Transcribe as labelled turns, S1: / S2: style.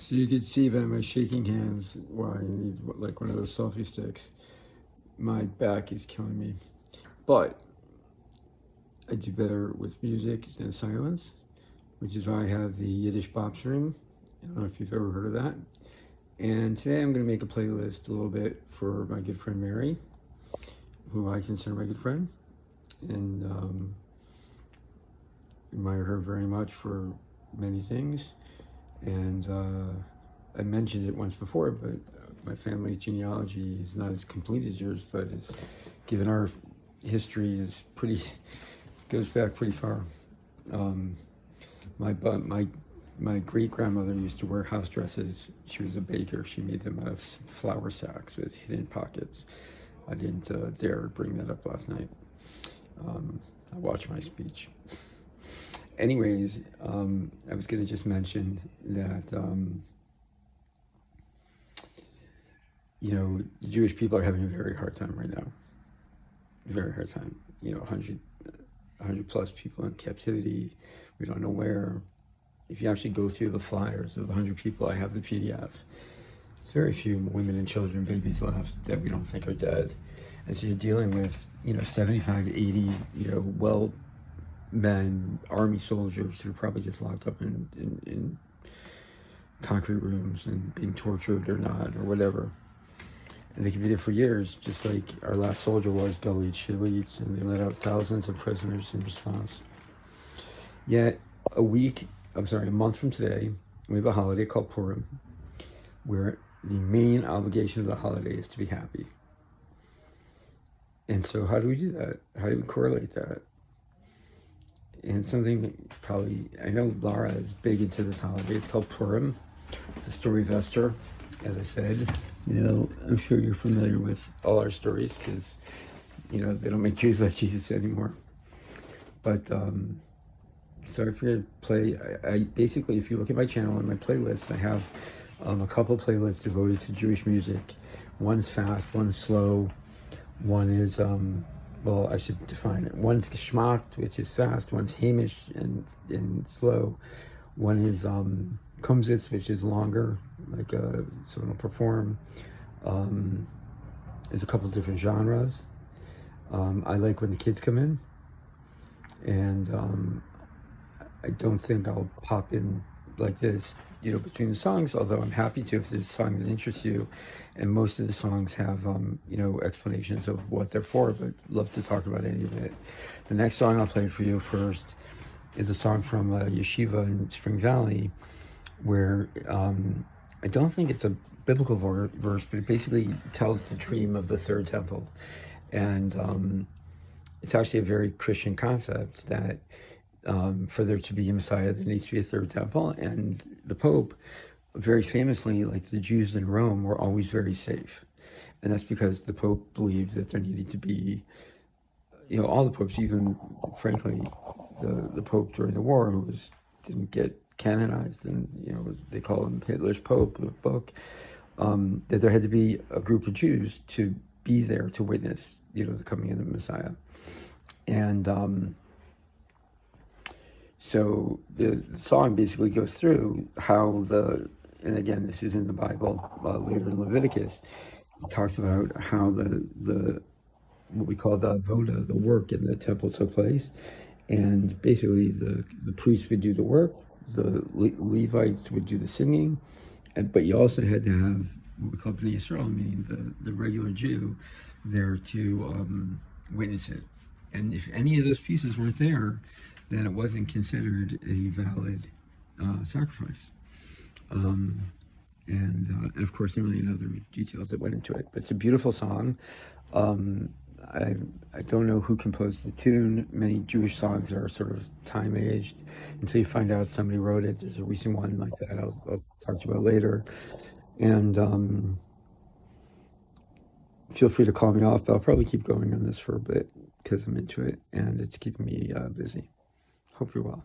S1: So you could see by my shaking hands why I need like one of those selfie sticks. My back is killing me. But I do better with music than silence, which is why I have the Yiddish Bops room. I don't know if you've ever heard of that. And today I'm going to make a playlist a little bit for my good friend Mary, who I consider my good friend. And admire her very much for many things. And I mentioned it once before, but my family's genealogy is not as complete as yours, but it's given our history is pretty goes back pretty far. Um, my great grandmother used to wear house dresses. She was a baker. She made them out of flour sacks with hidden pockets. I didn't dare bring that up last night. I watched my speech. Anyways, I was going to just mention that, the Jewish people are having a very hard time right now. Very hard time. 100 plus people in captivity. We don't know where. If you actually go through the flyers of the 100 people, I have the PDF. There's very few women and children, babies left that we don't think are dead. And so you're dealing with, 75, 80, well men, army soldiers who are probably just locked up in concrete rooms and being tortured or not, or whatever. And they could be there for years, just like our last soldier was, Galit Shalit, and they let out thousands of prisoners in response. Yet, a month from today, we have a holiday called Purim, where the main obligation of the holiday is to be happy. And so how do we do that? How do we correlate that? And something probably, I know Laura is big into this holiday. It's called Purim. It's the story of Esther, as I said. I'm sure you're familiar with all our stories because, they don't make Jews like Jesus anymore. But, so if you're going to play, I basically, if you look at my channel and my playlists, I have a couple playlists devoted to Jewish music. One's fast, one's slow. One is, I should define it. One's Geschmacht, which is fast. One's Hamish and slow. One is Kumsitz, which is longer, like someone will perform. There's a couple different genres. I like when the kids come in. And I don't think I'll pop in like this, between the songs, although I'm happy to if there's a song that interests you. And most of the songs have, explanations of what they're for, but love to talk about any of it. The next song I'll play for you first is a song from Yeshiva in Spring Valley, where I don't think it's a biblical verse, but it basically tells the dream of the third temple. And it's actually a very Christian concept that for there to be a Messiah, there needs to be a third temple. And the Pope, very famously, like the Jews in Rome, were always very safe. And that's because the Pope believed that there needed to be, all the popes, even frankly, the Pope during the war, who didn't get canonized, and they call him Hitler's Pope, the book, that there had to be a group of Jews to be there to witness, the coming of the Messiah. And so the song basically goes through how and again, this is in the Bible, later in Leviticus, it talks about how the what we call the avoda, the work in the temple took place. And basically the priests would do the work, the Levites would do the singing, but you also had to have what we call Bnei Yisrael, meaning the regular Jew, there to witness it. And if any of those pieces weren't there, then it wasn't considered a valid sacrifice. And of course, a million other details that went into it. But it's a beautiful song. I don't know who composed the tune. Many Jewish songs are sort of time-aged until you find out somebody wrote it. There's a recent one like that I'll talk to you about later. And feel free to call me off, but I'll probably keep going on this for a bit because I'm into it and it's keeping me busy. Hope you're well.